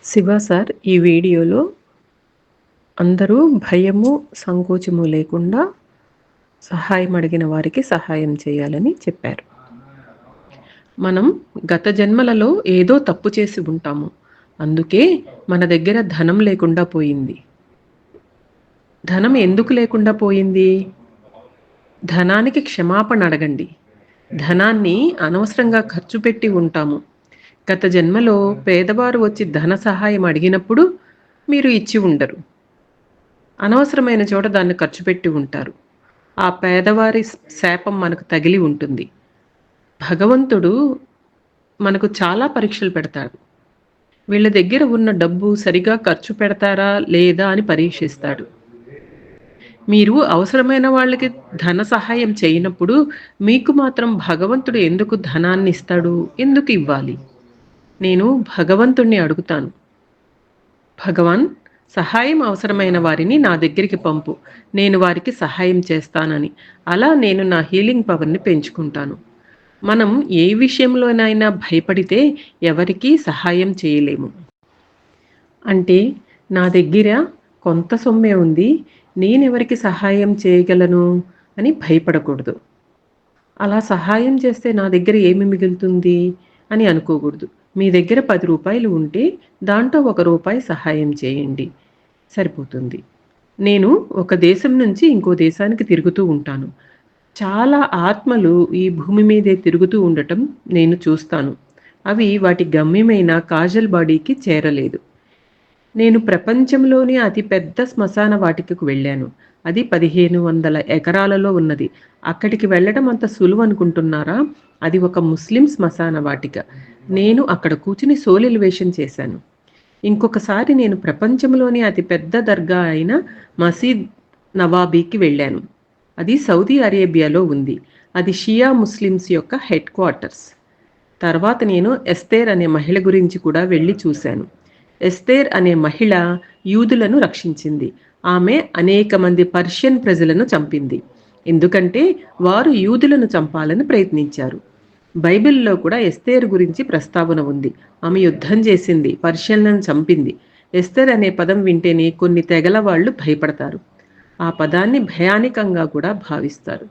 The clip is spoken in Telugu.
శివ సార్ ఈ వీడియోలో అందరూ భయము సంకోచము లేకుండా సహాయం అడిగిన వారికి సహాయం చేయాలని చెప్పారు. మనం గత జన్మలలో ఏదో తప్పు చేసి ఉంటాము, అందుకే మన దగ్గర ధనం లేకుండా పోయింది. ధనం ఎందుకు లేకుండా పోయింది? ధనానికి క్షమాపణ అడగండి. ధనాన్ని అనవసరంగా ఖర్చు పెట్టి ఉంటాము. గత జన్మలో పేదవారు వచ్చి ధన సహాయం అడిగినప్పుడు మీరు ఇచ్చి ఉండరు. అనవసరమైన చోట దాన్ని ఖర్చు పెట్టి ఉంటారు. ఆ పేదవారి శాపం మనకు తగిలి ఉంటుంది. భగవంతుడు మనకు చాలా పరీక్షలు పెడతాడు. వీళ్ళ దగ్గర ఉన్న డబ్బు సరిగా ఖర్చు పెడతారా లేదా అని పరీక్షిస్తాడు. మీరు అవసరమైన వాళ్ళకి ధన సహాయం చేయనప్పుడు మీకు మాత్రం భగవంతుడు ఎందుకు ధనాన్ని ఇస్తాడు? ఎందుకు ఇవ్వాలి? నేను భగవంతుణ్ణి అడుగుతాను, భగవాన్, సహాయం అవసరమైన వారిని నా దగ్గరికి పంపు, నేను వారికి సహాయం చేస్తానని. అలా నేను నా హీలింగ్ పవర్ని పెంచుకుంటాను. మనం ఏ విషయంలోనైనా భయపడితే ఎవరికీ సహాయం చేయలేము. అంటే నా దగ్గర కొంత సొమ్మే ఉంది, నేనెవరికి సహాయం చేయగలను అని భయపడకూడదు. అలా సహాయం చేస్తే నా దగ్గర ఏమి మిగులుతుంది అని అనుకోకూడదు. మీ దగ్గర 10 రూపాయలు ఉంటే దాంట్లో 1 రూపాయి సహాయం చేయండి, సరిపోతుంది. నేను ఒక దేశం నుంచి ఇంకో దేశానికి తిరుగుతూ ఉంటాను. చాలా ఆత్మలు ఈ భూమి మీదే తిరుగుతూ ఉండటం నేను చూస్తాను. అవి వాటి గమ్యమైన కాజల్ బాడీకి చేరలేదు. నేను ప్రపంచంలోనే అతి పెద్ద శ్మశాన వాటికకు వెళ్ళాను. అది 1500 ఎకరాలలో ఉన్నది. అక్కడికి వెళ్ళడం అంత సులువు అనుకుంటున్నారా? అది ఒక ముస్లిం శ్మశాన వాటిక. నేను అక్కడ కూర్చుని సోల్ ఎలివేషన్ చేశాను. ఇంకొకసారి నేను ప్రపంచంలోనే అతి పెద్ద దర్గా అయిన మసీద్ నవాబీకి వెళ్ళాను. అది సౌదీ అరేబియాలో ఉంది. అది షియా ముస్లిమ్స్ యొక్క హెడ్ క్వార్టర్స్. తర్వాత నేను ఎస్తేర్ అనే మహిళ గురించి కూడా వెళ్ళి చూశాను. ఎస్తేర్ అనే మహిళ యూదులను రక్షించింది. ఆమె అనేక మంది పర్షియన్ ప్రజలను చంపింది, ఎందుకంటే వారు యూదులను చంపాలని ప్రయత్నించారు. బైబిల్లో కూడా ఎస్తేర్ గురించి ప్రస్తావన ఉంది. ఆమె యుద్ధం చేసింది, పర్షియన్లను చంపింది. ఎస్తేర్ అనే పదం వింటేనే కొన్ని తెగల వాళ్ళు భయపడతారు. ఆ పదాన్ని భయానకంగా కూడా భావిస్తారు.